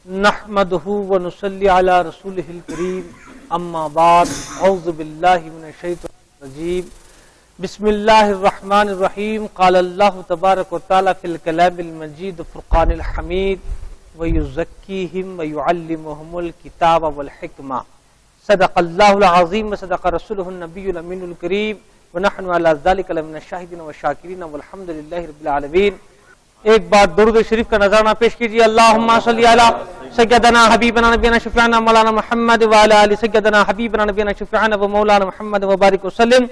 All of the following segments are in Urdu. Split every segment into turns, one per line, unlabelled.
نحمده ونصلي على رسوله الكريم اما بعد اعوذ بالله من الشيطان الرجيم بسم الله الرحمن الرحيم قال الله تبارك وتعالى في الكلام المجيد فرقان الحميد ويزكيهم ويعلمهم الكتاب والحكمة صدق الله العظيم وصدق رسوله النبي الأمين الكريم ونحن على ذلك لمن الشاهدين والشاكرين والحمد لله رب العالمين۔ ایک بار درود شریف کا نذرانہ پیش کیجیے۔ اللہم صلی علی سیدنا حبیبنا نبینا شفیعنا مولانا محمد وعلی آل سیدنا حبیبنا نبینا شفیعنا و مولانا محمد وبارک وسلم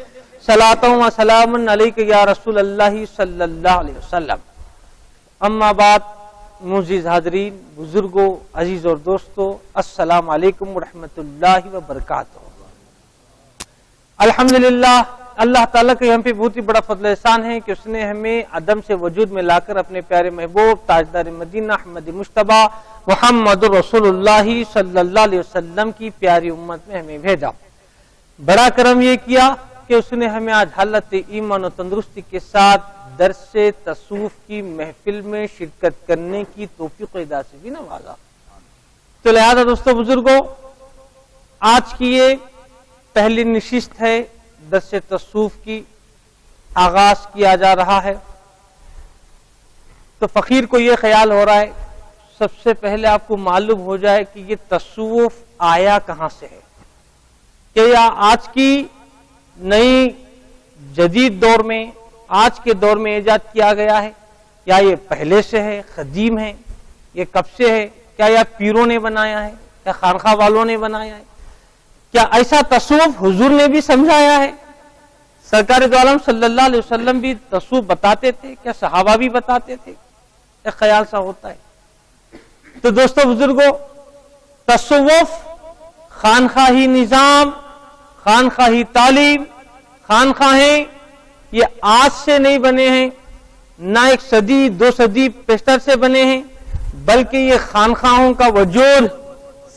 صلاۃ و سلام علیک یا رسول اللہ صلی اللہ علیہ وسلم۔ اما بعد، معزز حاضرین، بزرگوں، عزیز اور دوستو، السلام علیکم ورحمۃ اللہ وبرکاتہ۔ الحمدللہ، اللہ تعالیٰ کا ہم پہ بہت ہی بڑا فضل احسان ہے کہ اس نے ہمیں عدم سے وجود میں لا کر اپنے پیارے محبوب تاجدار مدینہ احمد مجتبی محمد رسول اللہ صلی اللہ علیہ وسلم کی پیاری امت میں ہمیں بھیجا۔ بڑا کرم یہ کیا کہ اس نے ہمیں آج حالت ایمان و تندرستی کے ساتھ درس تصوف کی محفل میں شرکت کرنے کی توفیق ادا سے بھی نوازا۔ تو لہذا دوستو بزرگوں، آج کی یہ پہلی نشست ہے، درس تصوف کی آغاز کیا جا رہا ہے۔ تو فقیر کو یہ خیال ہو رہا ہے سب سے پہلے آپ کو معلوم ہو جائے کہ یہ تصوف آیا کہاں سے ہے، کہ یا آج کی نئی جدید دور میں، آج کے دور میں ایجاد کیا گیا ہے، یا یہ پہلے سے ہے، قدیم ہے، یہ کب سے ہے، کیا یا پیروں نے بنایا ہے، کیا خانقاہ والوں نے بنایا ہے، کیا ایسا تصوف حضور نے بھی سمجھایا ہے؟ سرکار دو عالم صلی اللہ علیہ وسلم بھی تصوف بتاتے تھے؟ کیا صحابہ بھی بتاتے تھے؟ ایک خیال سا ہوتا ہے۔ تو دوستو بزرگوں، تصوف خانقاہی نظام، خانقاہی تعلیم، خانقاہیں یہ آج سے نہیں بنے ہیں، نہ ایک صدی دو صدی پیشتر سے بنے ہیں، بلکہ یہ خانقاہوں کا وجود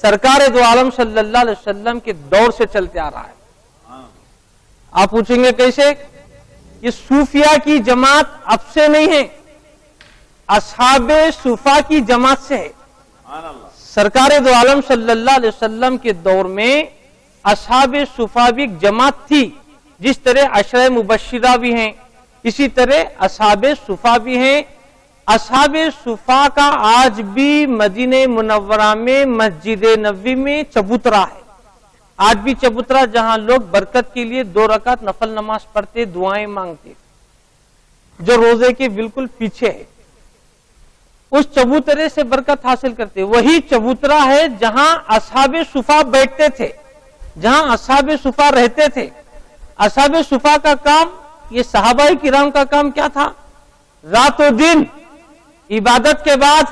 سرکار دو عالم صلی اللہ علیہ وسلم کے دور سے چلتے آ رہا ہے۔ آپ پوچھیں گے کیسے؟ یہ صوفیہ کی جماعت اب سے نہیں ہے، اصحاب صفا کی جماعت سے ہے۔ سرکار دو عالم صلی اللہ علیہ وسلم کے دور میں اصحاب صفا بھی ایک جماعت تھی، جس طرح عشرہ مبشرہ بھی ہیں، اسی طرح اصحاب صفا بھی ہیں۔ اصحاب صفا کا آج بھی مدینہ منورہ میں مسجد نبوی میں چبوترا ہے۔ آج بھی چبوترا جہاں لوگ برکت کے لیے 2 رکعت نفل نماز پڑھتے، دعائیں مانگتے، جو روزے کے بالکل پیچھے ہے، اس چبوترے سے برکت حاصل کرتے۔ وہی چبوترا ہے جہاں اصحاب صفا بیٹھتے تھے، جہاں اصحاب صفا رہتے تھے۔ اصحاب صفا کا کام، یہ صحابہ کرام کا کام کیا تھا؟ رات و دن عبادت کے بعد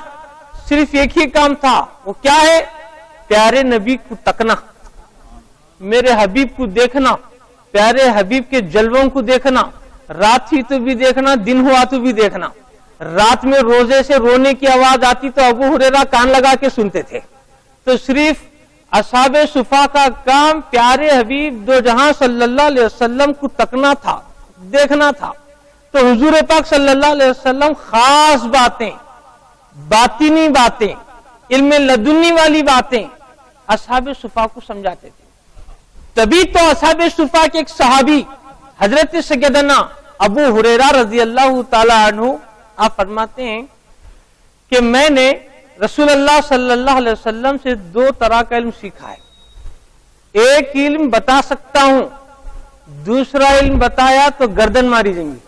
صرف ایک ہی کام تھا، وہ کیا ہے؟ پیارے نبی کو تکنا، میرے حبیب کو دیکھنا، پیارے حبیب کے جلووں کو دیکھنا، رات ہی تو بھی دیکھنا، دن ہوا تو بھی دیکھنا۔ رات میں روزے سے رونے کی آواز آتی تو ابو ہریرہ کان لگا کے سنتے تھے۔ تو صرف اصحاب صفا کا کام پیارے حبیب دو جہاں صلی اللہ علیہ وسلم کو تکنا تھا، دیکھنا تھا۔ تو حضور پاک صلی اللہ علیہ وسلم خاص باتیں، باطنی باتیں، علم لدنی والی باتیں اصحاب صفا کو سمجھاتے تھے۔ تبھی تو اصحاب صفا کے ایک صحابی حضرت سیدنا ابو ہریرہ رضی اللہ تعالی عنہ آپ فرماتے ہیں کہ میں نے رسول اللہ صلی اللہ علیہ وسلم سے 2 طرح کا علم سیکھا ہے۔ ایک علم بتا سکتا ہوں، دوسرا علم بتایا تو گردن ماری جائیں گی۔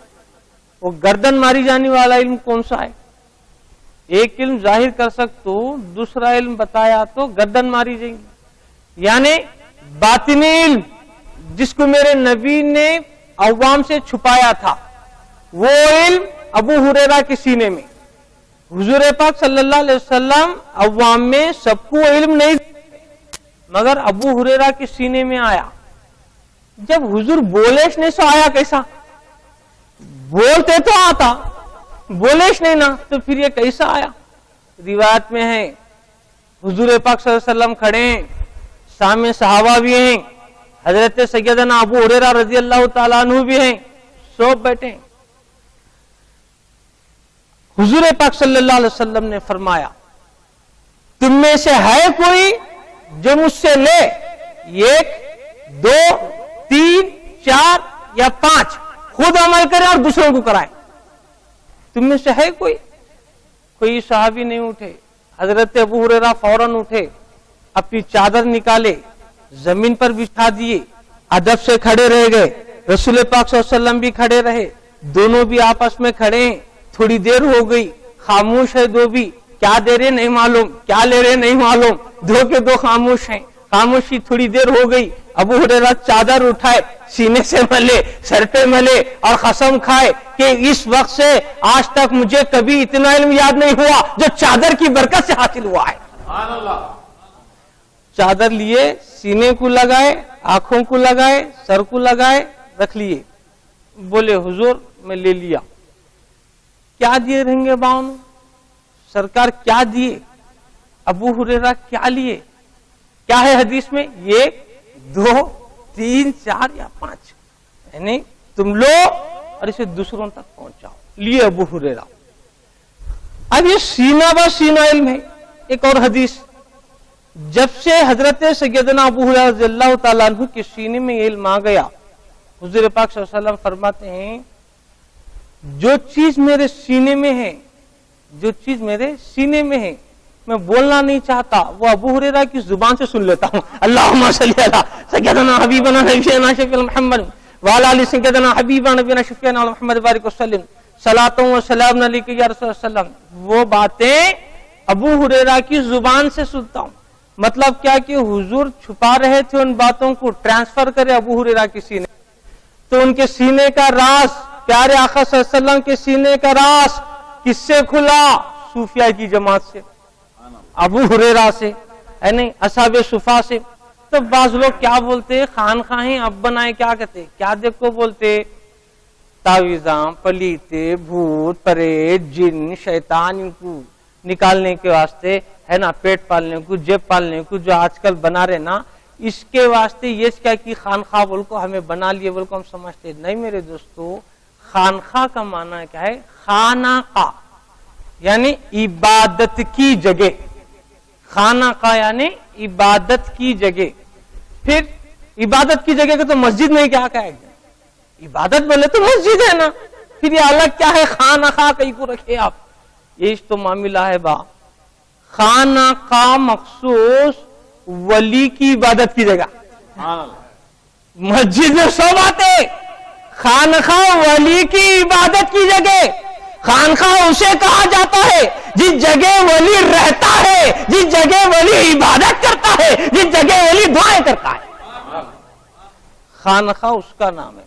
وہ گردن ماری جانے والا علم کون سا ہے؟ ایک علم ظاہر کر سکتا ہوں، دوسرا علم بتایا تو گردن ماری جائیں گی۔ یعنی باطنی علم جس کو میرے نبی نے عوام سے چھپایا تھا، وہ علم ابو ہریرہ کے سینے میں۔ حضور پاک صلی اللہ علیہ وسلم عوام میں سب کو علم نہیں، مگر ابو ہریرہ کے سینے میں آیا۔ جب حضور بولےش نہیں سو آیا کیسا؟ بولتے تو آتا، بولےش نہیں نا، تو پھر یہ کیسا آیا؟ روایت میں ہے حضور پاک صلی اللہ علیہ وسلم کھڑے ہیں، سامنے صحابہ بھی ہیں، حضرت سیدنا ابو ہریرہ رضی اللہ تعالیٰ عنہ بھی ہیں، سب بیٹھے ہیں۔ حضور پاک صلی اللہ علیہ وسلم نے فرمایا تم میں سے ہے کوئی جو مجھ سے لے 1 2 3 4 یا 5 خود عمل کرے اور دوسروں کو کرائے؟ تم میں سے ہے کوئی صحابی نہیں اٹھے. حضرت ابو ہریرہ فوراً اٹھے, اپنی چادر نکالے, زمین پر بچھا دیے, ادب سے کھڑے رہ گئے. رسول پاک صلی اللہ علیہ وسلم بھی کھڑے رہے, دونوں بھی آپس میں کھڑے ہیں. تھوڑی دیر ہو گئی, خاموش ہے دو بھی, کیا دے رہے نہیں معلوم, کیا لے رہے نہیں معلوم, دو کے دو خاموش ہیں. خاموشی تھوڑی دیر ہو گئی, ابو ہریرہ چادر اٹھائے, سینے سے ملے, سر پہ ملے اور قسم کھائے کہ اس وقت سے آج تک مجھے کبھی اتنا علم یاد نہیں ہوا جو چادر کی برکت سے حاصل ہوا ہے. سبحان اللہ. چادر لیے, سینے کو لگائے, آنکھوں کو لگائے, سر کو لگائے, رکھ لیے. بولے حضور میں لے لیا. کیا دیے رہیں گے باؤں سرکار, کیا دیے؟ ابو ہریرہ کیا لیے؟ کیا ہے حدیث میں؟ 1 2 3 4 یا 5, یعنی تم لو اور اسے دوسروں تک پہنچاؤ. لیے ابو ہریرہ. اب یہ سینہ بہ سینہ علم ہے. ایک اور حدیث, جب سے حضرت سیدنا ابو ہریرہ رضی اللہ تعالیٰ عنہ کے سینے میں یہ علم آ گیا, حضور پاک صلی اللہ علیہ وسلم فرماتے ہیں جو چیز میرے سینے میں ہے, جو چیز میرے سینے میں ہے میں بولنا نہیں چاہتا, وہ ابو ہریرہ کی زبان سے سن لیتا ہوں. اللہم صلی علی سیدنا حبیبنا نبینا شفیعنا محمد وعلی آل سیدنا حبیبنا نبینا شفیعنا محمد بارک وسلم صلاۃ و سلام علیک یا رسول اللہ صلی اللہ علیہ وسلم. وہ باتیں ابو ہریرہ کی زبان سے سنتا ہوں. مطلب کیا کہ حضور چھپا رہے تھے ان باتوں کو, ٹرانسفر کرے ابو ہریرہ کے سینے, تو ان کے سینے کا راز, پیارے آقا صلی اللہ علیہ وسلم کے سینے کا راز کس سے کھلا؟ صوفیاء کی جماعت سے, ابو ہریرہ سے, ہے نہیں, اصحاب صفا سے. تو بعض لوگ کیا بولتے, خانخواہیں اب بنائے, کیا کہتے, کیا دیکھو بولتے, تعویذاں, پلیتے, بھوت پریت, جن, شیطان, ان کو نکالنے کے واسطے, ہے نا, پیٹ پالنے کو, جیب پالنے کو, جو آج کل بنا رہے نا, اس کے واسطے یہ کیا کہ خانخواہ بول کو ہمیں بنا لیے بول کو ہم سمجھتے نہیں. میرے دوستو, خانخواہ کا معنی کیا ہے؟ خانقاہ یعنی عبادت کی جگہ. خانقاہ یعنی عبادت کی جگہ. پھر عبادت کی جگہ کو تو مسجد میں کیا کہے گا؟ عبادت بولے تو مسجد ہے نا, پھر یہ الگ کیا ہے؟ خانقاہ کہیں کو رکھے آپ. یہ تو معاملہ ہے با. خانقاہ مخصوص ولی کی عبادت کی جگہ. مسجد میں سو باتیں, خانقاہ ولی کی عبادت کی جگہ. خانقاہ اسے کہا جاتا ہے جس جگہ ولی رہتا ہے, جس جگہ ولی عبادت کرتا ہے, جس جگہ ولی دعائیں کرتا ہے, خانقاہ اس کا نام ہے.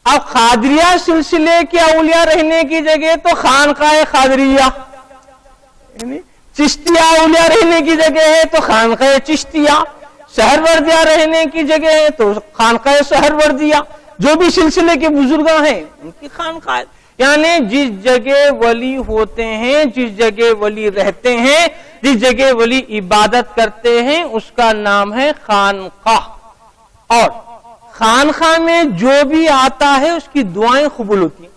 اب قادریہ سلسلے کے اولیاء رہنے کی جگہ تو خانقاہ قادریہ, چشتیہ اولیاء رہنے کی جگہ ہے تو خانقاہ چشتیہ, سہروردیہ رہنے کی جگہ ہے تو خانقاہ سہروردیہ. جو بھی سلسلے کے بزرگاں ہیں ان کی خانقاہ, یعنی جس جگہ ولی ہوتے ہیں, جس جگہ ولی رہتے ہیں, جس جگہ ولی عبادت کرتے ہیں, اس کا نام ہے خانقاہ. اور خانقاہ میں جو بھی آتا ہے اس کی دعائیں قبول ہوتی ہیں.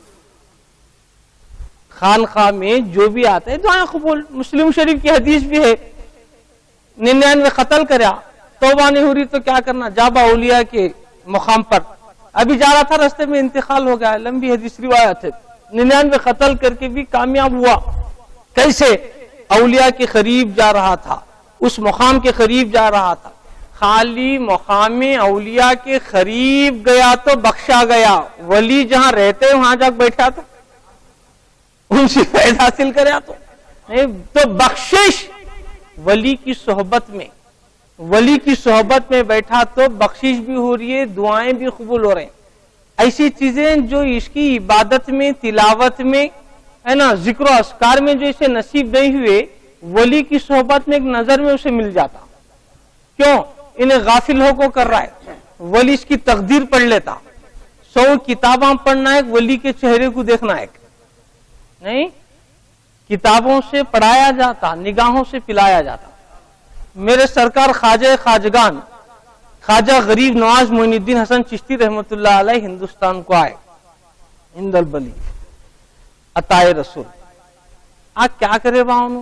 خانقاہ میں جو بھی آتا ہے دعائیں قبول. مسلم شریف کی حدیث بھی ہے, 99 قتل کریا, توبہ نہیں ہو رہی تو کیا کرنا, جابا اولیاء کے مقام پر. ابھی جا رہا تھا, رستے میں انتقال ہو گیا, لمبی حدیث روایت ہے. 99 قتل کر کے بھی کامیاب ہوا. کیسے؟ اولیاء کے قریب جا رہا تھا, اس مقام کے قریب جا رہا تھا. خالی مقام اولیاء کے قریب گیا تو بخشا گیا. ولی جہاں رہتے وہاں جا بیٹھا تو ان سے فیض حاصل کریا تو بخشش. ولی کی صحبت میں, ولی کی صحبت میں بیٹھا تو بخشش بھی ہو رہی ہے, دعائیں بھی قبول ہو رہے ہیں. ایسی چیزیں جو اس کی عبادت میں, تلاوت میں, ہے نا, ذکر و اذکار میں جو اسے نصیب نہیں ہوئے, ولی کی صحبت میں ایک نظر میں اسے مل جاتا. کیوں؟ انہیں غافل ہو کو کر رہا ہے, ولی اس کی تقدیر پڑھ لیتا. 100 کتاباں پڑھنا ایک, ولی کے چہرے کو دیکھنا ایک نہیں. کتابوں سے پڑھایا جاتا, نگاہوں سے پلایا جاتا. میرے سرکار خواجہ خواجگان خواجہ غریب نواز معین الدین حسن چشتی رحمت اللہ علیہ ہندوستان کو آئے, ہند البلی عطائے رسول. آج کیا کرے باؤں,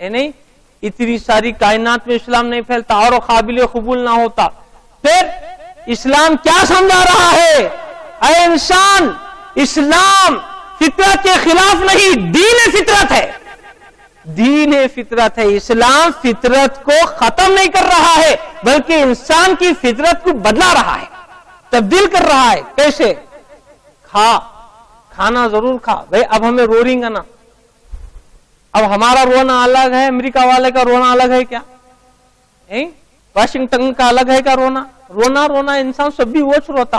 نہیں اتنی ساری کائنات میں اسلام نہیں پھیلتا اور قابل قبول نہ ہوتا. پھر اسلام کیا سمجھا رہا ہے؟ اے انسان، اسلام فطرت کے خلاف نہیں، دین فطرت ہے. دین فطرت ہے. اسلام فطرت کو ختم نہیں کر رہا ہے بلکہ انسان کی فطرت کو بدلا رہا ہے، تبدیل کر رہا ہے. کیسے؟ کھانا ضرور کھا بھائی. اب ہمیں رو رہیں گا نا، اب ہمارا رونا الگ ہے، امریکہ والے کا رونا الگ ہے کیا؟ واشنگٹن کا الگ ہے کیا رونا؟ رونا انسان سب بھی وہ روتا.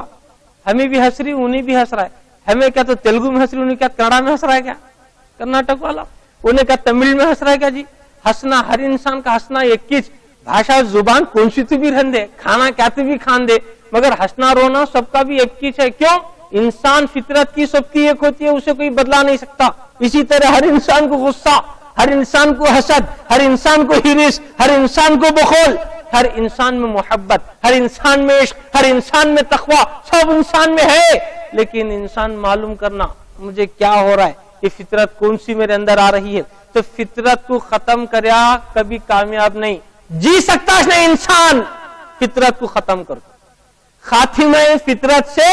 ہمیں بھی ہنس رہی، انہیں بھی ہنس رہا ہے. ہمیں کیا تو تیلگو میں ہنس رہی، انہیں کیا کنڑا میں ہنس رہا ہے کیا کرناٹک والا؟ انہیں کیا تمل میں ہنس رہا ہے کیا جی؟ ہنسنا ہر انسان کا ہنسنا ایک ہی بھاشا زبان کون سی تو بھی رہن دے، کھانا کیا تو بھی کھان دے، مگر ہنسنا رونا سب کا بھی ایک ہی ہے. کیوں؟ انسان فطرت کی سب کی ایک ہوتی ہے، اسے کوئی بدلا نہیں سکتا. اسی طرح ہر انسان کو غصہ، ہر انسان کو حسد، ہر انسان کو ہرس، ہر انسان کو بخل، ہر انسان میں محبت، ہر انسان میں عشق، ہر انسان میں تقوی، سب انسان میں ہے. لیکن انسان معلوم کرنا مجھے کیا ہو رہا ہے، یہ فطرت کون سی میرے اندر آ رہی ہے. تو فطرت کو ختم کریا کبھی کامیاب نہیں جی سکتا ہے انسان. فطرت کو ختم کر دو، خاتمہ فطرت سے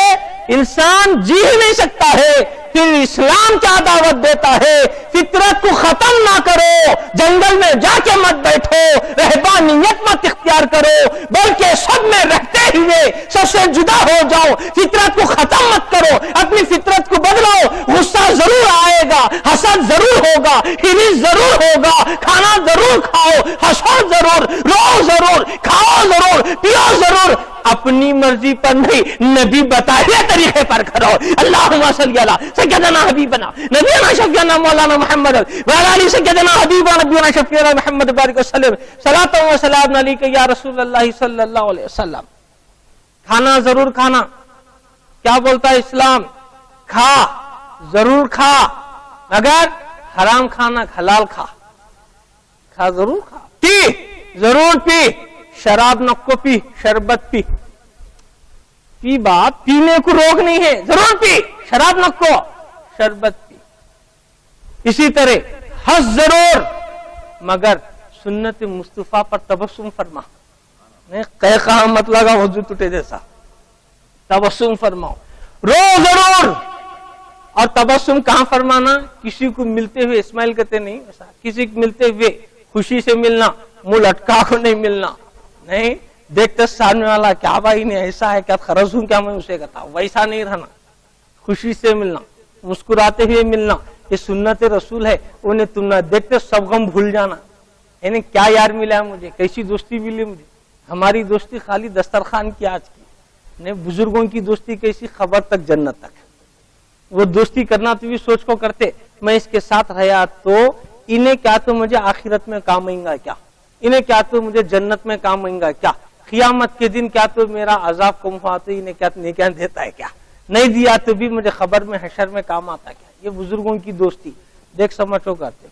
انسان جی ہی نہیں سکتا ہے. پھر اسلام کیا دعوت دیتا ہے؟ فطرت کو ختم نہ کرو، جنگل میں جا کے مت بیٹھو، رہبانیت مت اختیار کرو، بلکہ سب میں رہتے ہوئے سب سے جدا ہو جاؤ. فطرت کو ختم مت کرو، اپنی فطرت کو بدلاؤ. غصہ ضرور آئے گا، حسد ضرور ہوگا، ہرس ضرور ہوگا، کھانا ضرور کھاؤ، ہنسو ضرور، رو ضرور، کھاؤ ضرور، پیو ضرور، اپنی مرضی پر نہیں، نبی بتائے طریقے پر کرو. اللہم صلی علی سیدنا حبیبنا نبینا شفیعنا مولانا محمد وعلی آلہ سیدنا حبیبنا نبینا شفیعنا محمد بارک وسلم صلاۃ و سلام علیک یا رسول اللہ صلی اللہ علیہ وسلم. کھانا ضرور کھانا، کیا بولتا ہے اسلام؟ کھا ضرور کھا، مگر حرام کھانا، حلال کھا ضرور کھا. پی ضرور پی، شراب نکو پی، شربت پی باپ، پینے کو روک نہیں ہے، ضرور پی، شراب نکو، شربت پی. اسی طرح ہنس ضرور، مگر سنت مصطفیٰ پر تبسم فرما. کہاں مت لگا وضو ٹوٹے جیسا، تبسم فرماؤ. رو ضرور، اور تبسم کہاں فرمانا؟ کسی کو ملتے ہوئے اسمائل کرتے نہیں، کسی کو ملتے ہوئے خوشی سے ملنا، منہ لٹکا کو نہیں ملنا. نہیں دیکھتے سامنے والا کیا بھائی نے ایسا ہے کیا خرض ہوں کیا میں اسے کہتا ہوں، ویسا نہیں رہنا. خوشی سے ملنا، مسکراتے ہوئے ملنا، یہ سنت رسول ہے. انہیں تم نہ دیکھتے سب غم بھول جانا. یعنی کیا یار ملا ہے مجھے، کیسی دوستی ملی مجھے. ہماری دوستی خالی دسترخوان کی آج کی نہیں، بزرگوں کی دوستی کیسی، خبر تک جنت تک. وہ دوستی کرنا تو بھی سوچ کو کرتے، میں اس کے ساتھ رہا تو انہیں کیا تو مجھے آخرت میں کام آئیں گا کیا، انہیں کیا تو مجھے جنت میں کام آئیں گا کیا، قیامت کے دن کیا تو میرا عذاب کم ہوا تو انہیں کیا نیکیاں دیتا ہے کیا، نہیں دیا تو بھی مجھے خبر میں حشر میں کام آتا کیا. یہ بزرگوں کی دوستی دیکھ سمجھو کرتے.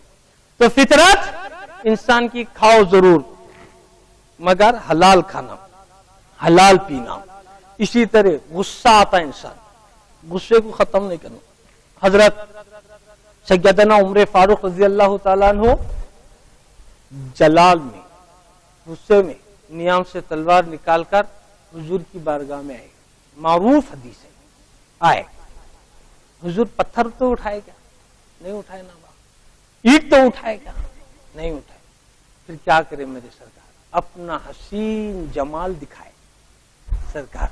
تو فطرت انسان کی کھاؤ ضرور، مگر حلال کھانا، حلال پینا. اسی طرح غصہ آتا انسان، غصے کو ختم نہیں کرنا. حضرت سیدنا عمر فاروق رضی اللہ تعالیٰ عنہ جلال میں غصے میں نیام سے تلوار نکال کر حضور کی بارگاہ میں آئے. معروف حدیث ہے. آئے حضور پتھر تو اٹھائے کیا؟ نہیں اٹھائے نا باپ. اینٹ تو اٹھائے کیا؟ نہیں اٹھائے. پھر کیا کرے میرے سرکار؟ اپنا حسین جمال دکھائے سرکار،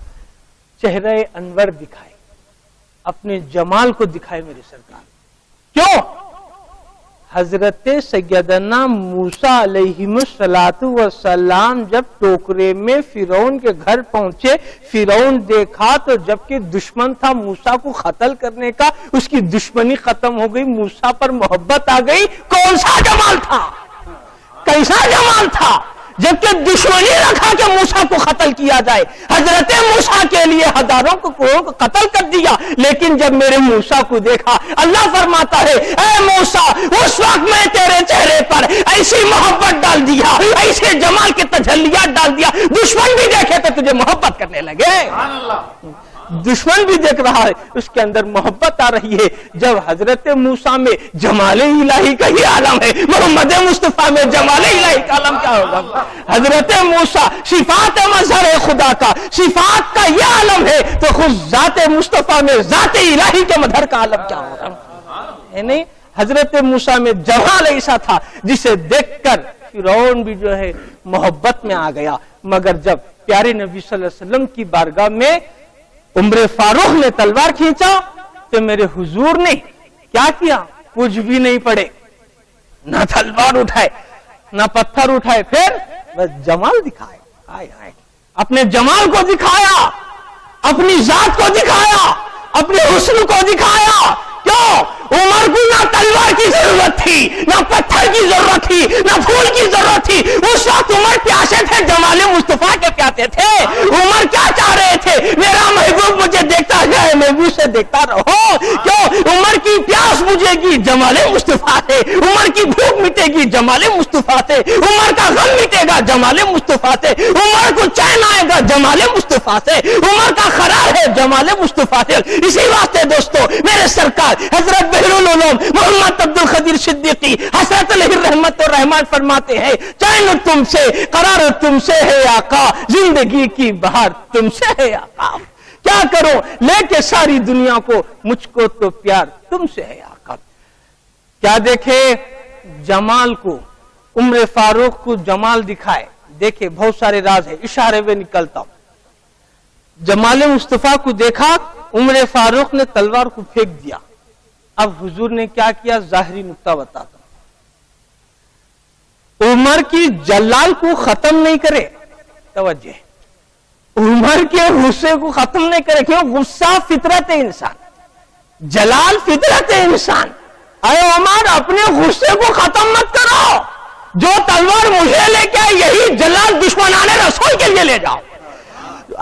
چہرے انور دکھائے، اپنے جمال کو دکھائے میرے سرکار. کیوں؟ حضرت سیدنا موسیٰ علیہ السلام جب ٹوکرے میں فرعون کے گھر پہنچے، فرعون دیکھا تو جبکہ دشمن تھا موسیٰ کو قتل کرنے کا، اس کی دشمنی ختم ہو گئی، موسیٰ پر محبت آ گئی. کون سا جمال تھا، کیسا جمال تھا، جبکہ دشمنی رکھا کہ موسیٰ کو قتل کیا جائے. حضرت موسیٰ کے لیے ہزاروں کو کروڑوں کو قتل کر دیا، لیکن جب میرے موسیٰ کو دیکھا، اللہ فرماتا ہے اے موسیٰ اس وقت میں تیرے چہرے پر ایسی محبت ڈال دیا، ایسے جمال کے تجلیات ڈال دیا، دشمن بھی دیکھے تو تجھے محبت کرنے لگے. دشمن بھی دیکھ رہا ہے، اس کے اندر محبت آ رہی ہے۔ جب حضرت موسیٰ میں جمال الہی کا ہی عالم ہے، محمد مصطفیٰ میں جمال الہی کا عالم کیا ہوگا؟ حضرت موسیٰ صفات مظہر خدا کا، صفات کا یہ عالم ہے، تو خود ذات مصطفیٰ میں ذات الہی کے مظہر کا عالم کیا ہوگا؟ ہے نہیں؟ حضرت موسیٰ میں جمال ایسا تھا جسے دیکھ کر فرعون بھی جو ہے محبت میں آ گیا، مگر جب پیارے نبی صلی اللہ علیہ وسلم کی بارگاہ میں عمر فاروق نے تلوار کھینچا تو میرے حضور نے کیا کیا؟ کچھ بھی نہیں پڑے، نہ تلوار اٹھائے نہ پتھر اٹھائے، پھر بس جمال دکھائے، اپنے جمال کو دکھایا، اپنی ذات کو دکھایا، اپنے حسن کو دکھایا۔ کیوں؟ عمر کو نہ تلوار کی ضرورت تھی، نہ پتھر کی ضرورت تھی، نہ پھول کی ضرورت تھی۔ اس وقت عمر پیاسے تھے، جمال مصطفیٰ کے پیاسے تھے۔ عمر کیا چاہ رہے تھے؟ میرا محبوب مجھے دیکھتا جائے، محبوب سے دیکھتا رہو۔ کیوں؟ عمر کی پیاس بجھے گی جمال مصطفیٰ سے، عمر کی بھوک مٹے گی جمال مصطفیٰ سے، عمر کا غم مٹے گا جمال مصطفیٰ سے، عمر کو چین آئے گا جمال مصطفیٰ سے، عمر کا قرار ہے جمال مصطفیٰ سے۔ اسی واسطے دوستو میرے سرکار حضرت بحر العلوم محمد عبد القادر صدیقی حضرت علیہ رحمت و رحمان فرماتے ہیں، چین تم سے، قرار تم سے ہے آقا، زندگی کی بہار تم سے ہے آقا۔ کیا کرو لے کے ساری دنیا کو، مجھ کو تو پیار تم سے ہے آقا۔ کیا دیکھے جمال کو، عمر فاروق کو جمال دکھائے۔ دیکھے بہت سارے راز ہے، اشارے میں نکلتا ہوں۔ جمال مصطفیٰ کو دیکھا، عمر فاروق نے تلوار کو پھینک دیا۔ اب حضور نے کیا کیا؟ ظاہری نقطہ بتاتا ہوں۔ عمر کی جلال کو ختم نہیں کرے، توجہ، عمر کے غصے کو ختم نہیں کرے، کیوں؟ غصہ فطرت انسان، جلال فطرت انسان۔ اے عمر اپنے غصے کو ختم مت کرو، جو تلوار مجھے لے کے آئے یہی جلال دشمنان رسول کے لیے لے جاؤ۔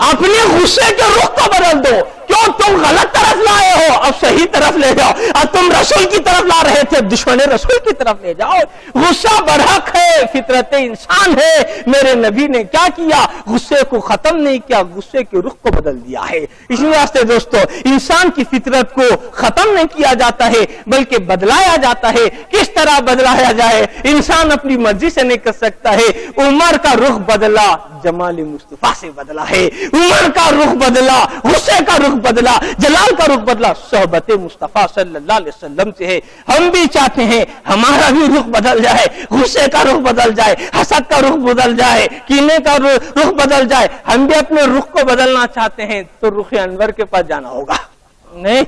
اپنے غصے کے رخ کو بدل دو، کیوں تم غلط طرف لائے ہو، اب صحیح طرف لے جاؤ۔ اب تم رسول کی طرف لا رہے تھے، دشمن رسول کی طرف لے جاؤ۔ غصہ برحق ہے، فطرت انسان ہے۔ میرے نبی نے کیا کیا؟ غصے کو ختم نہیں کیا، غصے کے رخ کو بدل دیا ہے۔ اسی واسطے دوستو انسان کی فطرت کو ختم نہیں کیا جاتا ہے بلکہ بدلایا جاتا ہے۔ کس طرح بدلایا جائے؟ انسان اپنی مرضی سے نہیں کر سکتا ہے۔ عمر کا رخ بدلا، جمال مصطفیٰ سے بدلا ہے۔ عمر کا رخ بدلا، غصے کا رخ بدلا، جلال کا رخ بدلا، صحبت مصطفیٰ صلی اللہ علیہ وسلم سے ہے۔ ہم بھی چاہتے ہیں ہمارا بھی رخ بدل جائے، غصے کا رخ بدل جائے، حسد کا رخ بدل جائے، کینے کا رخ بدل جائے۔ ہم بھی اپنے رخ کو بدلنا چاہتے ہیں تو رخ انور کے پاس جانا ہوگا، نہیں؟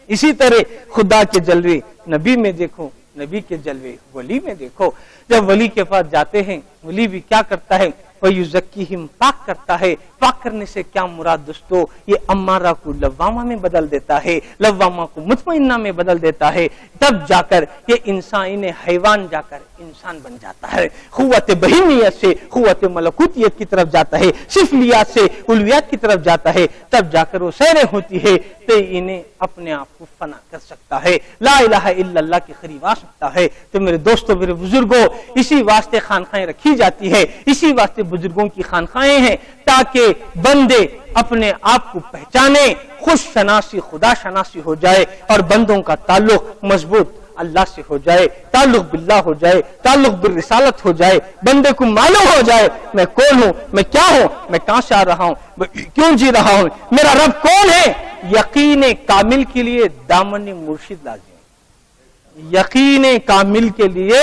اسی طرح خدا کے جلوے نبی میں دیکھو، نبی کے جلوے ولی میں دیکھو۔ جب ولی کے پاس جاتے ہیں، ولی بھی کیا کرتا ہے؟ وَيُزَكِّهِمْ پاک کرتا ہے۔ پاک کرنے سے کیا مراد دوستو؟ یہ امارہ کو لوامہ میں بدل دیتا ہے، لوامہ کو مطمئنہ میں بدل دیتا ہے۔ تب جا کر یہ انسان حیوان جا کر انسان بن جاتا ہے، قوت بہیمیت سے قوت ملکوتیت کی طرف جاتا ہے، سفلیات سے الویات کی طرف جاتا ہے۔ تب جا کر وہ سیریں ہوتی ہے تو انہیں اپنے آپ کو فنا کر سکتا ہے، لا الہ الا اللہ کے قریب آ سکتا ہے۔ تو میرے دوستو، میرے بزرگوں، اسی واسطے خانقاہیں رکھی جاتی ہے، اسی واسطے بزرگوں کی خانقاہیں ہیں، تاکہ بندے اپنے آپ کو پہچانے، خود شناسی خدا شناسی ہو جائے اور بندوں کا تعلق مضبوط اللہ سے ہو جائے، تعلق باللہ ہو جائے، تعلق بالرسالت ہو جائے، بندے کو معلوم ہو جائے میں کون ہوں، میں کیا ہوں، میں کہاں سے آ رہا ہوں، میں کیوں جی رہا ہوں، میرا رب کون ہے۔ یقین کامل کے لیے دامن مرشد لازم ہے، یقین کامل کے لیے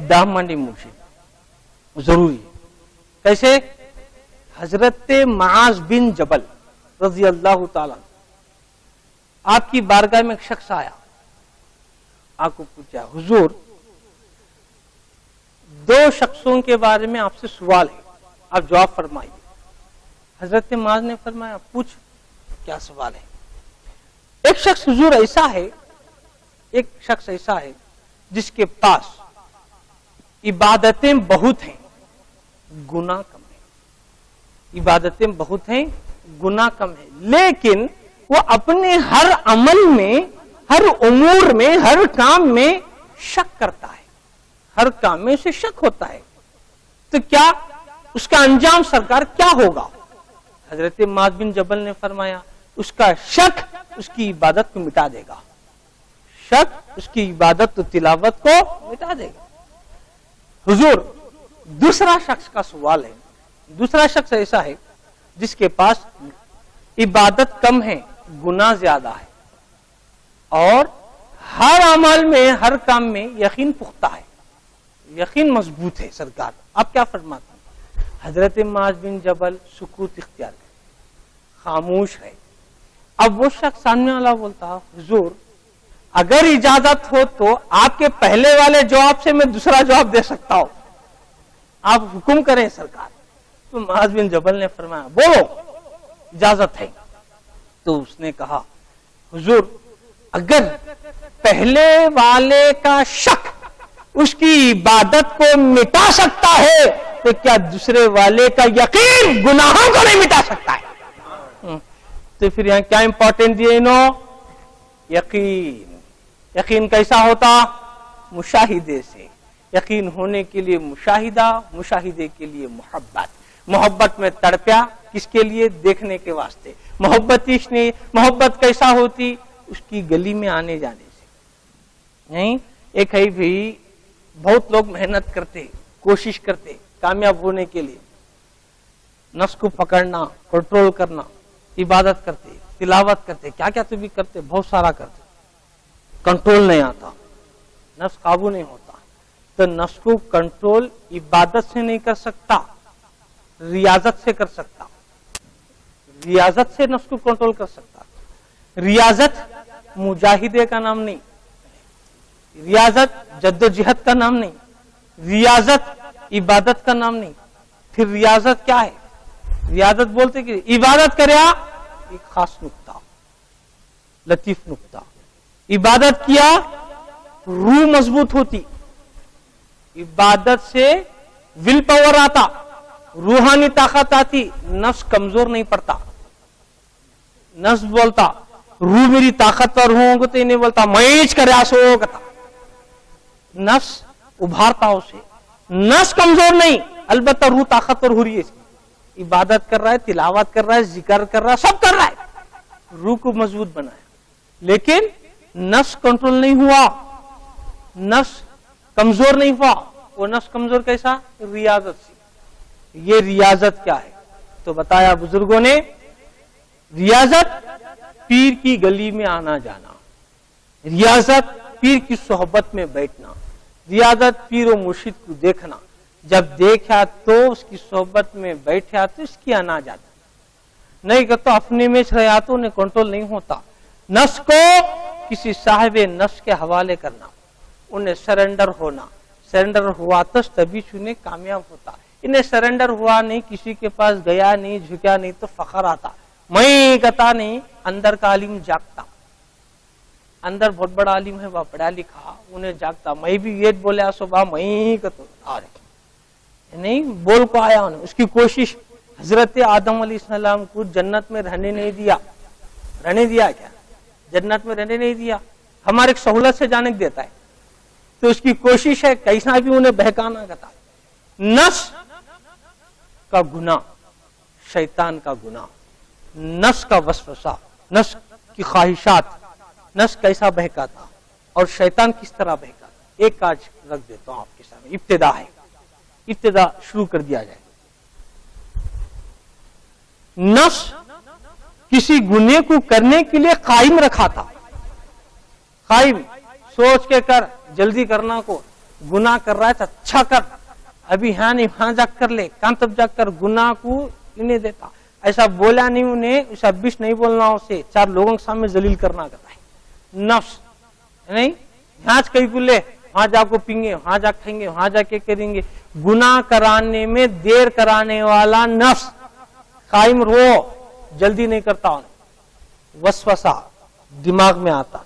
دامن مرشد ضروری ہے۔ کیسے؟ حضرت معاذ بن جبل رضی اللہ تعالیٰ آپ کی بارگاہ میں ایک شخص آیا، آپ کو پوچھا حضور دو شخصوں کے بارے میں آپ سے سوال ہے، آپ جواب فرمائیے۔ حضرت معاذ نے فرمایا پوچھ، کیا سوال ہے؟ ایک شخص حضور ایسا ہے، ایک شخص ایسا ہے جس کے پاس عبادتیں بہت ہیں، گناہ کم ہے، عبادتیں بہت ہیں، گناہ کم ہے، لیکن وہ اپنے ہر عمل میں، ہر امور میں، ہر کام میں شک کرتا ہے، ہر کام میں اسے شک ہوتا ہے۔ تو کیا اس کا انجام سرکار کیا ہوگا؟ حضرت معاذ بن جبل نے فرمایا اس کا شک اس کی عبادت کو مٹا دے گا، شک اس کی عبادت و تلاوت کو مٹا دے گا۔ حضور دوسرا شخص کا سوال ہے، دوسرا شخص ایسا ہے جس کے پاس عبادت کم ہے، گناہ زیادہ ہے، اور ہر عمل میں ہر کام میں یقین پختہ ہے، یقین مضبوط ہے۔ سرکار آپ کیا فرماتے ہیں؟ حضرت معاذ بن جبل سکوت اختیار کرے، خاموش ہے۔ اب وہ شخص سامنے والا بولتا، حضور اگر اجازت ہو تو آپ کے پہلے والے جواب سے میں دوسرا جواب دے سکتا ہوں، آپ حکم کریں سرکار۔ تو معاذ بن جبل نے فرمایا بولو، اجازت ہے۔ تو اس نے کہا حضور اگر پہلے والے کا شک اس کی عبادت کو مٹا سکتا ہے تو کیا دوسرے والے کا یقین گناہوں کو نہیں مٹا سکتا ہے؟ تو پھر یہاں کیا امپورٹنٹ دیا انہوں؟ یقین۔ یقین کیسا ہوتا؟ مشاہدے سے۔ یقین ہونے کے لیے مشاہدہ، مشاہدے کے لیے محبت۔ محبت میں تڑپیا کس کے لیے؟ دیکھنے کے واسطے۔ محبت کیسا ہوتی؟ اس کی گلی میں آنے جانے سے نہیں۔ ایک ہے بھی بہت لوگ محنت کرتے، کوشش کرتے کامیاب ہونے کے لیے، نفس کو پکڑنا، کنٹرول کرنا، عبادت کرتے، تلاوت کرتے، کیا کیا تو بھی کرتے، بہت سارا کرتے، کنٹرول نہیں آتا، نفس قابو نہیں ہوتا۔ تو نفس کو کنٹرول عبادت سے نہیں کر سکتا، ریاضت سے کر سکتا، ریاضت سے نفس کو کنٹرول کر سکتا۔ ریاضت مجاہدے کا نام نہیں، ریاضت جد و جہد کا نام نہیں، ریاضت عبادت کا نام نہیں۔ پھر ریاضت کیا ہے؟ ریاضت بولتے کہ عبادت کریا، ایک خاص نقطہ، لطیف نقطہ، عبادت کیا روح مضبوط ہوتی، عبادت سے ول پاور آتا، روحانی طاقت آتی، نفس کمزور نہیں پڑتا۔ نفس بولتا روح میری طاقتور ہوں گے تو انہیں بولتا میچ کریا سو کتا، نفس ابھارتا اسے، نفس کمزور نہیں، البتہ روح طاقتور ہو رہی ہے، اس کی عبادت کر رہا ہے، تلاوت کر رہا ہے، ذکر کر رہا ہے، سب کر رہا ہے، روح کو مضبوط بنایا، لیکن نفس کنٹرول نہیں ہوا، نفس کمزور نہیں ہوا۔ وہ نفس کمزور کیسا؟ ریاضت سے۔ یہ ریاضت کیا ہے؟ تو بتایا بزرگوں نے، ریاضت پیر کی گلی میں آنا جانا، ریاضت پیر کی صحبت میں بیٹھنا، ریاضت پیر و مرشد کو دیکھنا، جب دیکھا تو اس کی صحبت میں بیٹھا تو اس کی آنا جاتا، نہیں کہ تو اپنے میں شریعتوں نے کنٹرول نہیں ہوتا۔ نفس کو کسی صاحب نفس کے حوالے کرنا، انہیں سرنڈر ہونا، سرنڈر ہوا تو تبھی انہیں کامیاب ہوتا۔ انہیں سرنڈر ہوا نہیں، کسی کے پاس گیا نہیں، جھکیا نہیں تو فخر آتا، میں کہتا نہیں، اندر کا عالم جاگتا، اندر بہت بڑا عالم ہے، وہ پڑھا لکھا، انہیں جاگتا، میں بھی یہ بولیا صبح میں کہتا نہیں، بول کو آیا انہیں، اس کی کوشش۔ حضرت آدم علیہ السلام کو جنت میں رہنے نہیں دیا، رہنے دیا کیا؟ جنت میں رہنے نہیں دیا، ہمارے سہولت سے جانے دیتا ہے، تو اس کی کوشش ہے کیسا بھی انہیں بہکانا کرتا۔ نفس کا گناہ، شیطان کا گناہ، نفس کا وسوسہ، نفس کی خواہشات، نفس کیسا بہکاتا اور شیطان کس طرح بہکاتا۔ ایک آج رکھ دیتا ہوں آپ کے سامنے، ابتدا ہے، ابتدا شروع کر دیا جائے۔ نفس کسی گناہ کو کرنے کے لیے قائم رکھا تھا، قائم، سوچ کے کر، جلدی کرنا کو، گناہ کر رہا ہے تو اچھا کر، ابھی ہاں نہیں ہاں جا کر لے، کان تب جا کر گناہ کو انہیں دیتا۔ ایسا بولا نہیں انہیں، اسے ابش نہیں بولنا، اسے چار لوگوں کے سامنے ذلیل کرنا کرتا ہے نفس، نہیں یہاں کہیں کو لے، وہاں جا کو پینگے، وہاں جا کھائیں گے، وہاں جا کے کریں گے، گناہ کرانے میں دیر کرانے والا نفس قائم رو، جلدی نہیں کرتا، وسوسہ دماغ میں آتا،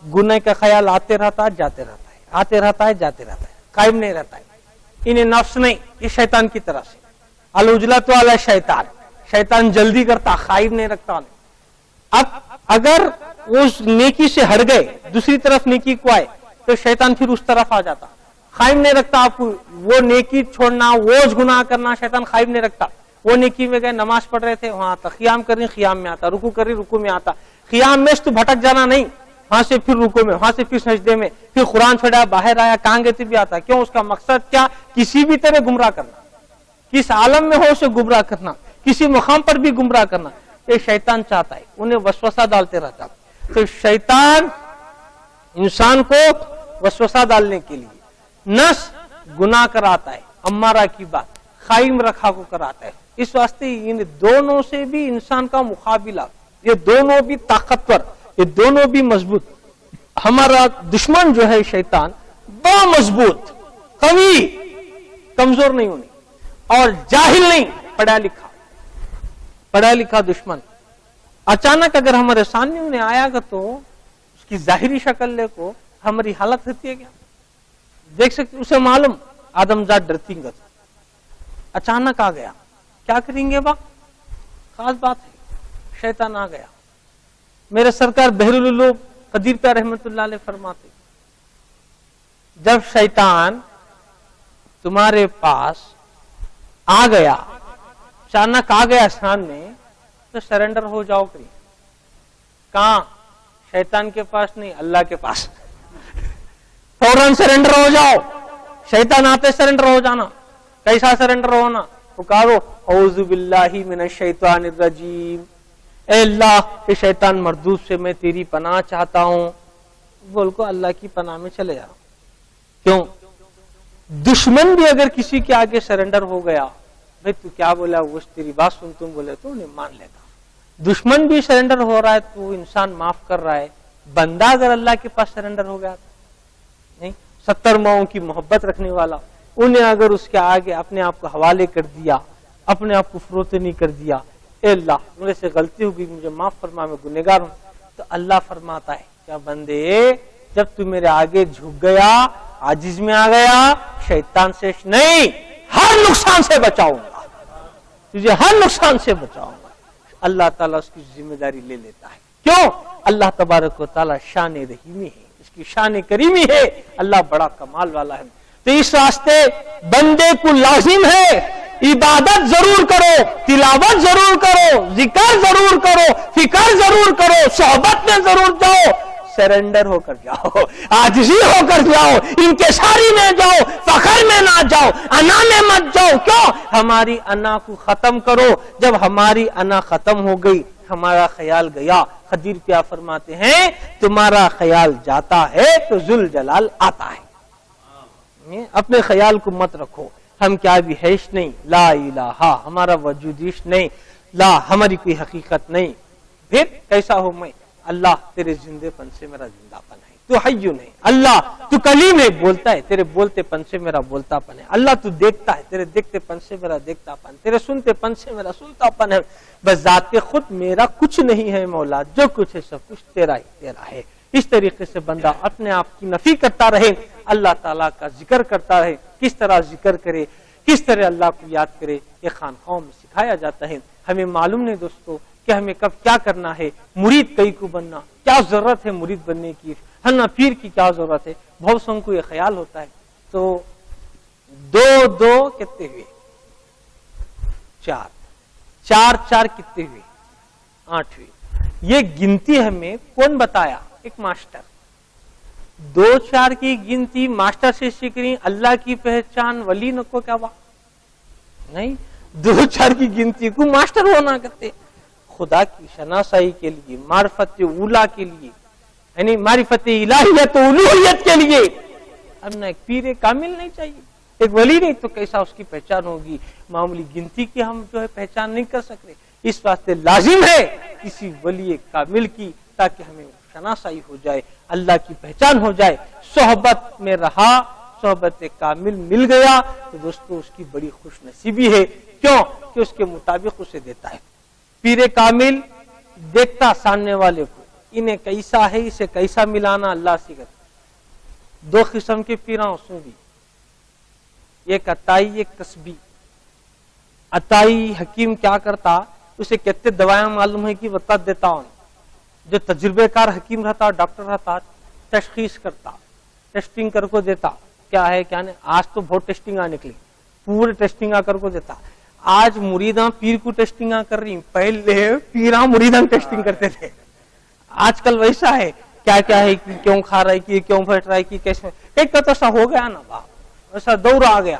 گناہ کا خیال آتے رہتا ہے، جاتے رہتا ہے، آتے رہتا ہے، جاتے رہتا ہے، قائم نہیں رہتا ہے۔ انہیں نفس نہیں، یہ شیطان کی طرف سے، العجلۃ علی شیطان، شیطان جلدی کرتا، قائم نہیں رکھتا۔ اب اگر اس نیکی سے ہٹ گئے، دوسری طرف نیکی کو آئے تو شیطان پھر اس طرف آ جاتا، قائم نہیں رکھتا آپ کو، وہ نیکی چھوڑنا، وہ گناہ کرنا شیطان قائم نہیں رکھتا، وہ نیکی میں گئے, نماز پڑھ رہے تھے, وہاں آتا, قیام کر رہی قیام میں آتا, رکوع کر رہی رکوع میں آتا. قیام میں تو بھٹک جانا نہیں, وہاں سے پھر رکوع میں, وہاں سے پھر سجدے میں, پھر قرآن چھڑا باہر آیا, کہاں گئے تھے بھی آتا. کیوں؟ اس کا مقصد کیا؟ کسی بھی طرح گمراہ کرنا, کس عالم میں ہو اسے گمراہ کرنا, کسی مقام پر بھی گمراہ کرنا. یہ شیطان چاہتا ہے, انہیں وسوسہ ڈالتے رہتا. تو شیطان انسان کو وسوسہ ڈالنے کے لیے نفس گناہ کراتا ہے, امارہ کی بات قائم رکھا کو کراتا ہے. اس واسطے ان دونوں سے بھی انسان کا مقابلہ, یہ دونوں بھی طاقتور, یہ دونوں بھی مضبوط. ہمارا دشمن جو ہے شیطان بڑا مضبوط, قوی, کمزور نہیں ہونے, اور جاہل نہیں, پڑھا لکھا دشمن. اچانک اگر ہمارے سامنے انہیں آیا گا تو اس کی ظاہری شکل لے کو ہماری حالت ہوتی ہے کیا دیکھ سکتے. اسے معلوم آدم ذات ڈرتی گا, اچانک آ گیا, کیا کریں گے با؟ خاص بات ہے, شیطان آ گیا. میرے سرکار بحر العلوم قدیر پہ رحمت اللہ علیہ فرماتے, جب شیطان تمہارے پاس آ گیا, اچانک آ گیا سامنے, تو سرنڈر ہو جاؤ. کری کہاں؟ شیطان کے پاس نہیں, اللہ کے پاس. فوراً سرنڈر ہو جاؤ. شیطان آتے سرنڈر ہو جانا. کیسا سرنڈر ہونا؟ پکارو اعوذ باللہ من الشیطان الرجیم, اے اللہ یہ شیطان مردود سے میں تیری پناہ چاہتا ہوں. بول کو اللہ کی پناہ میں چلے جاؤ. کیوں؟ دشمن بھی اگر کسی کے آگے سرنڈر ہو گیا, بھائی تو کیا بولا, وہ تیری بات سن, تم بولے تو انہیں مان لیتا. دشمن بھی سرنڈر ہو رہا ہے تو انسان معاف کر رہا ہے. بندہ اگر اللہ کے پاس سرنڈر ہو گیا نہیں, 70 ماؤں کی محبت رکھنے والا, انہیں اگر اس کے آگے اپنے آپ کو حوالے کر دیا, اپنے آپ کو فروتنی کر دیا, اے اللہ مجھے سے غلطی ہوگی, مجھے معاف فرما, میں گنہگار ہوں, تو اللہ فرماتا ہے کیا بندے جب تو میرے آگے جھک گیا, عاجز میں آ گیا, شیطان سے نہیں ہر نقصان سے بچاؤں گا, تجھے ہر نقصان سے بچاؤں گا. اللہ تعالیٰ اس کی ذمہ داری لے لیتا ہے. کیوں؟ اللہ تبارک و تعالیٰ شان رحیمی ہے, اس کی شان کریمی ہے, اللہ بڑا کمال والا ہے. تو اس واسطے بندے کو لازم ہے عبادت ضرور کرو, تلاوت ضرور کرو, ذکر ضرور کرو, فکر ضرور کرو, صحبت میں ضرور جاؤ, سرنڈر ہو کر جاؤ, عاجزی ہو کر جاؤ, انکساری میں جاؤ, فخر میں نہ جاؤ, انا میں مت جاؤ. کیوں؟ ہماری انا کو ختم کرو. جب ہماری انا ختم ہو گئی, ہمارا خیال گیا. خدیر کیا فرماتے ہیں, تمہارا خیال جاتا ہے تو ذل جلال آتا ہے. اپنے خیال کو مت رکھو, ہم کیا بھی حیش نہیں, لا الہ, ہمارا وجودیش نہیں, لا ہماری کوئی حقیقت نہیں. پھر کیسا ہوں میں؟ اللہ تیرے زندے پن سے میرا زندہ پن ہے, تو حیون ہے. اللہ تو کلیم ہے, بولتا ہے, تیرے بولتے پن سے میرا بولتا پن ہے. اللہ تو دیکھتا ہے, تیرے دیکھتے پن سے میرا دیکھتا پن, تیرے سنتے پن سے میرا سنتا پن ہے. بس ذات خود میرا کچھ نہیں ہے مولا, جو کچھ ہے سب کچھ تیرا ہی تیرا ہے. اس طریقے سے بندہ اپنے آپ کی نفی کرتا رہے, اللہ تعالیٰ کا ذکر کرتا رہے. کس طرح ذکر کرے, کس طرح اللہ کو یاد کرے, یہ خانقاہوں میں سکھایا جاتا ہے. ہمیں معلوم نہیں دوستو کہ ہمیں کب کیا کرنا ہے. مرید کئی کو بننا, کیا ضرورت ہے مرید بننے کی, ہنہ پیر کی کیا ضرورت ہے. بہت سوں کو یہ خیال ہوتا ہے. تو 2 کتنے ہوئے, 4 کتنے ہوئے, 8 ہوئے. یہ گنتی ہمیں کون بتایا؟ ایک ماسٹر. 2 4 کی گنتی ماسٹر سے سیکھ رہی, اللہ کی پہچان ولی نہ کو کیا بات نہیں. 2 4 کی گنتی کو ماسٹر ہونا کرتے, خدا کی شناسائی کے لیے, معرفت اولا کے لیے, یعنی معرفت الہیت و الوہیت کے لیے. اب نہ ایک پیر کامل نہیں چاہیے, ایک ولی نہیں تو کیسا اس کی پہچان ہوگی. معمولی گنتی کی ہم جو ہے پہچان نہیں کر سکتے. اس واسطے لازم ہے کسی ولی کامل کی, تاکہ ہمیں شناسائی ہو جائے, اللہ کی پہچان ہو جائے. صحبت میں رہا, صحبت کامل مل گیا تو دوستو اس کی بڑی خوش نصیبی ہے. کیوں کہ اس کے مطابق اسے دیتا ہے. پیر کامل دیکھتا سامنے والے کو, انہیں کیسا ہے, اسے کیسا ملانا, اللہ سے کرتا. 2 قسم کے پیراں سن دی, ایک عطائی, ایک کسبی. عطائی حکیم کیا کرتا, اسے کتنے دوائیں معلوم ہے کہ بتا دیتا ہوں. جو تجربے کار حکیم رہتا, ڈاکٹر رہتا, تشخیص کرتا, ٹیسٹنگ کر کو دیتا, کیا ہے کیا نہیں. آج تو بہت ٹیسٹنگ نکلی, پورے ٹیسٹنگ کر کو دیتا. آج مریداں پیر کو ٹیسٹنگاں کر رہی، پہلے پیراں مریداں ٹیسٹنگ کرتے تھے. آج کل ویسا ہے، کیا کیا ہے، کیوں کھا رہا ہے، کہ کیوں بیٹھ رہا ہے، کہ کیسے. ایک تو ایسا ہو گیا نا باپ، ایسا دور آ گیا،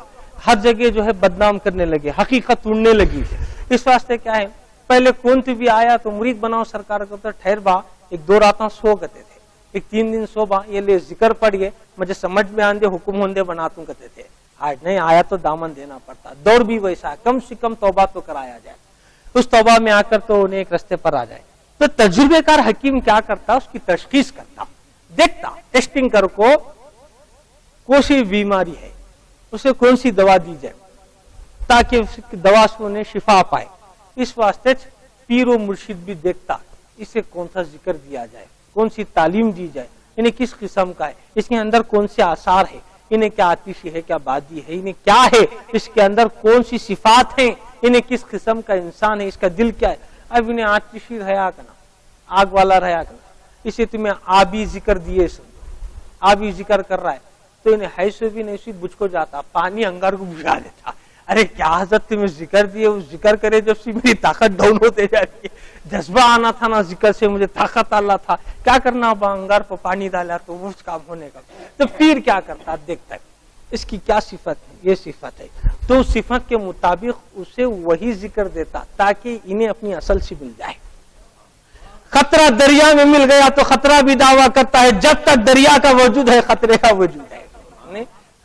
ہر جگہ جو ہے بدنام کرنے لگے، حقیقت ٹونڈنے لگی. اس واسطے کیا ہے، پہلے کون بھی آیا تو مرید بناؤ سرکار کو، تو ٹھہر با ایک دو راتاں سو کہتے تھے، ایک 3 دن سو با، یہ لے ذکر پڑ گئے، مجھے سمجھ میں آندے حکم ہوندے بناتوں کہتے تھے. آج نہیں آیا تو دامن دینا پڑتا. دور بھی ویسا ہے، کم سے کم توبہ تو کرایا جائے، اس توبہ میں آ کر تو انہیں ایک رستے پر آ جائے. تو تجربے کار حکیم کیا کرتا، اس کی تشخیص کرتا، دیکھتا ٹیسٹنگ کر کو کون سی بیماری ہے، اسے کون سی دوا دی جائے تاکہ اس دوا سے انہیں شفا پائے. اس واسطے پیر و مرشد بھی دیکھتا اسے کون سا ذکر دیا جائے، کون سی تعلیم دی جائے، انہیں کس قسم کا ہے، اس کے اندر کون سے آثار ہے، انہیں کیا آتشی ہے، کیا بادی ہے، انہیں کیا ہے، اس کے اندر کون سی صفات ہیں، انہیں کس قسم کا انسان ہے، اس کا دل کیا ہے. اب انہیں آتشی رہا کرنا، آگ والا رہا کرنا، اسے تمہیں آبی ذکر دیے، آبی ذکر کر رہا ہے تو انہیں حیث بھی نہیں سی بجھ کو جاتا، پانی انگار کو بجھا دیتا. ارے کیا حضرت تمہیں ذکر دیے، اس ذکر کرے جب سے میری طاقت ڈاؤن ہوتے جاتی ہے، جذبہ آنا تھا نا ذکر سے، مجھے طاقت اللہ تھا، کیا کرنا با انگار پر پانی ڈالا تو وہ کام ہونے کا. تو پیر کیا کرتا، دیکھتا ہے اس کی کیا صفت ہے، یہ صفت ہے، تو صفت کے مطابق اسے وہی ذکر دیتا تاکہ انہیں اپنی اصل سے مل جائے. خطرہ دریا میں مل گیا تو خطرہ بھی دعویٰ کرتا ہے، جب تک دریا کا وجود ہے خطرے کا وجود ہے.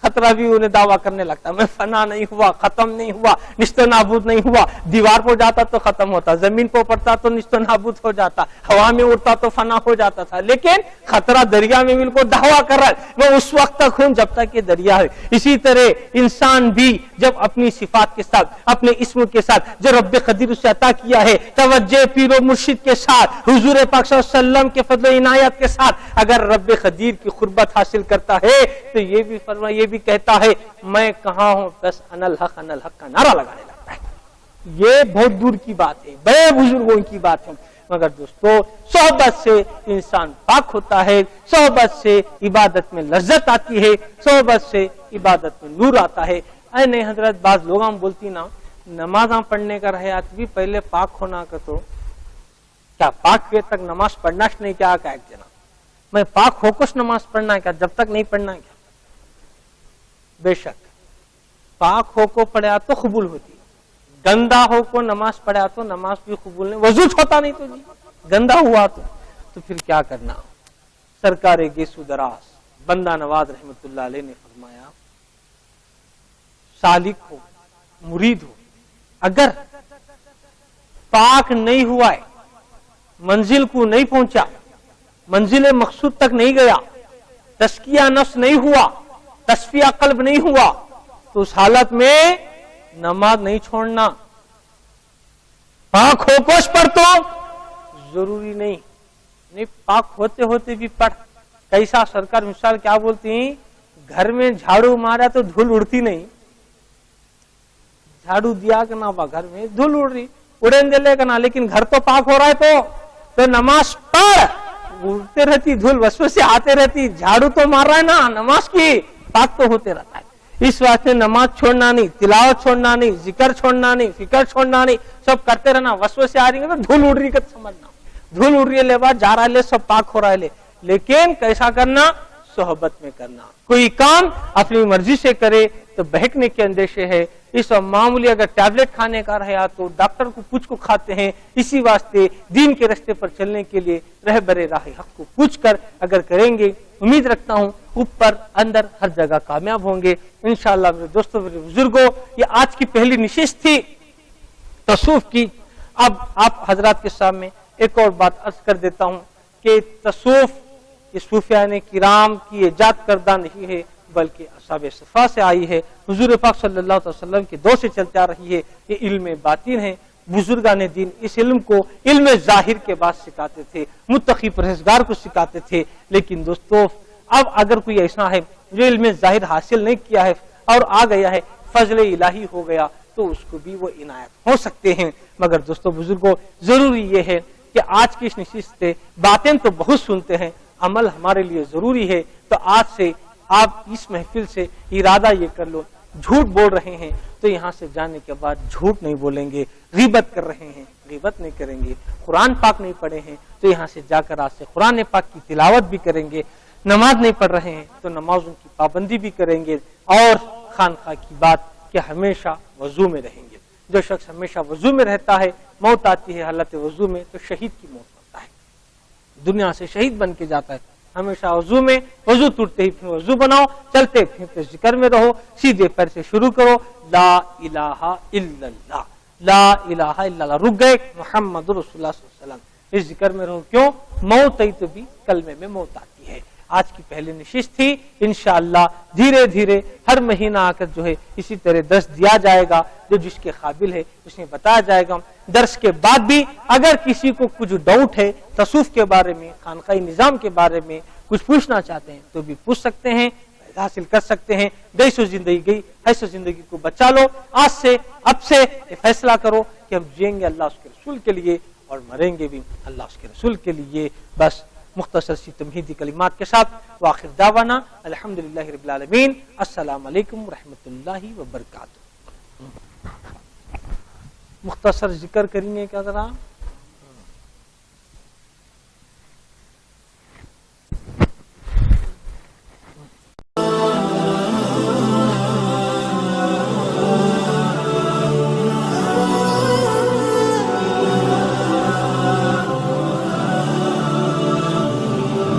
خطرہ بھی انہیں دعویٰ کرنے لگتا، میں فنا نہیں ہوا، ختم نہیں ہوا، نشت و نابود نہیں ہوا. دیوار پہ جاتا تو ختم ہوتا، زمین پہ پڑتا تو نشت و نابود ہو جاتا، ہوا میں اڑتا تو فنا ہو جاتا تھا. لیکن خطرہ دریا میں مل کو دعویٰ کر رہا ہے میں اس وقت تک ہوں جب تک یہ دریا ہے. اسی طرح انسان بھی جب اپنی صفات کے ساتھ، اپنے اسم کے ساتھ جو رب قدیر اسے عطا کیا ہے، توجہ پیر و مرشد کے ساتھ، حضور پاک صلی اللہ علیہ وسلم کے فضل و عنایت کے ساتھ اگر رب قدیر کی قربت حاصل کرتا ہے تو یہ بھی فرمایا، یہ بھی کہتا ہے میں کہاں ہوں، بس انا الحق کا نعرہ لگانے لگتا ہے. یہ بہت دور کی بات ہے، بڑے بزرگوں کی بات ہے. مگر دوستو صحبت سے انسان پاک ہوتا ہے، صحبت سے عبادت میں لذت آتی ہے، صحبت سے عبادت میں نور آتا ہے. اے نہیں حضرت، بعض لوگ ہم بولتی نا نمازاں پڑھنے کا رہے بھی پہلے پاک ہونا کا، تو کیا پاک ہوئے تک نماز پڑھنا نہیں، کیا ایک جنا میں پاک ہو کچھ نماز پڑھنا کیا، جب تک نہیں پڑھنا کیا. بے شک پاک ہو کو پڑھا تو قبول ہوتی، گندا ہو کو نماز پڑھا تو نماز بھی قبول نہیں، وضو ہوتا نہیں تو جی گندا ہوا تو پھر کیا کرنا. سرکار گیسو دراز بندہ نواز رحمت اللہ علیہ نے فرمایا، سالک ہو، مرید ہو، اگر پاک نہیں ہوا ہے، منزل کو نہیں پہنچا، منزل مقصود تک نہیں گیا، تزکیہ نفس نہیں ہوا، تصفیہ قلب نہیں ہوا، تو اس حالت میں نماز نہیں چھوڑنا. پاک ہو کوش پر تو ضروری نہیں پاک ہوتے ہوتے بھی پڑھ. کیسا سرکار مثال کیا بولتی ہیں، گھر میں جھاڑو مارا تو دھول اڑتی نہیں، جھاڑو دیا کہ نہ با گھر میں دھول اڑ رہی، اڑین دے لے کہ نہ، لیکن گھر تو پاک ہو رہا ہے تو نماز پڑھ. اڑتے رہتی دھول، وسوسے آتے رہتی، جھاڑو تو مار رہا ہے نا، نماز کی پاک تو ہوتے رہتا ہے. اس واسطے نماز چھوڑنا نہیں، تلاوت چھوڑنا نہیں، ذکر چھوڑنا نہیں، فکر چھوڑنا نہیں، سب کرتے رہنا. وسوسے آ رہی ہے تو دھول اڑ رہی ہے سمجھنا، دھول اڑ رہی ہے لے بات جا رہا ہے لے، سب پاک ہو رہا ہے لے. لیکن کیسا کرنا، صحبت میں کرنا. کوئی کام اپنی مرضی سے کرے تو بہکنے کے اندیشے ہے. اس معمولی اگر ٹیبلٹ کھانے کا رہا تو ڈاکٹر کو پوچھ کو کھاتے ہیں. اسی واسطے دین کے راستے پر چلنے کے لیے رہبر راہ حق کو پوچھ کر اگر کریں گے، امید رکھتا ہوں اوپر اندر ہر جگہ کامیاب ہوں گے انشاءاللہ. میرے دوستوں، میرے بزرگوں، یہ آج کی پہلی نشست تھی تصوف کی. اب آپ حضرات کے سامنے ایک اور بات عرض کر دیتا ہوں کہ تصوف یہ صوفیان کرام کی ایجاد کردہ نہیں ہے، بلکہ اصحاب صفا سے آئی ہے، حضور پاک صلی اللہ علیہ وسلم کے دور سے چلتے آ رہی ہے. یہ علم باطن ہے. بزرگان دین اس علم کو علم ظاہر کے بعد سکھاتے تھے، متقی پرہیزگار کو سکھاتے تھے. لیکن دوستو اب اگر کوئی ایسا ہے جو علم ظاہر حاصل نہیں کیا ہے اور آ گیا ہے، فضل الہی ہو گیا، تو اس کو بھی وہ عنایت ہو سکتے ہیں. مگر دوستو بزرگوں، ضروری یہ ہے کہ آج کی اس نشست سے باتیں تو بہت سنتے ہیں، عمل ہمارے لیے ضروری ہے. تو آج سے آپ اس محفل سے ارادہ یہ کر لو، جھوٹ بول رہے ہیں تو یہاں سے جانے کے بعد جھوٹ نہیں بولیں گے، غیبت کر رہے ہیں غیبت نہیں کریں گے، قرآن پاک نہیں پڑھے ہیں تو یہاں سے جا کر آج سے قرآن پاک کی تلاوت بھی کریں گے، نماز نہیں پڑھ رہے ہیں تو نمازوں کی پابندی بھی کریں گے، اور خانقاہ کی بات کہ ہمیشہ وضو میں رہیں گے۔ جو شخص ہمیشہ وضو میں رہتا ہے، موت آتی ہے حالت وضو میں تو شہید کی موت ہوتا ہے، دنیا سے شہید بن کے جاتا ہے۔ ہمیشہ وضو میں، وضو ٹوٹتے ہی پھر وضو بناؤ، چلتے پھرتے ذکر میں رہو، سیدھے پیر سے شروع کرو، لا الہ الا اللہ، لا الہ الا اللہ، رک گئے محمد رسول اللہ صلی اللہ علیہ وسلم، اس ذکر میں رہو۔ کیوں؟ موت آئی تو بھی کلمے میں موت آتی ہے۔ آج کی پہلی نشست تھی، انشاءاللہ دھیرے دھیرے ہر مہینہ آ کر جو ہے اسی طرح درس دیا جائے گا، جو جس کے قابل ہے اسے بتایا جائے گا۔ درس کے بعد بھی اگر کسی کو کچھ ڈاؤٹ ہے تصوف کے بارے میں، خانقاہی نظام کے بارے میں کچھ پوچھنا چاہتے ہیں تو بھی پوچھ سکتے ہیں، حاصل کر سکتے ہیں۔ گئی سو زندگی گئی، ہے سو زندگی کو بچا لو۔ آج سے اب سے یہ فیصلہ کرو کہ ہم جئیں گے اللہ اس کے رسول کے لیے اور مریں گے بھی اللہ اس کے رسول کے لیے۔ بس مختصر سی تمہیدی کلمات کے ساتھ وآخر دعوانا الحمدللہ رب العالمین، السلام علیکم ورحمۃ اللہ وبرکاتہ۔ مختصر ذکر کریں گے کیا ذرا؟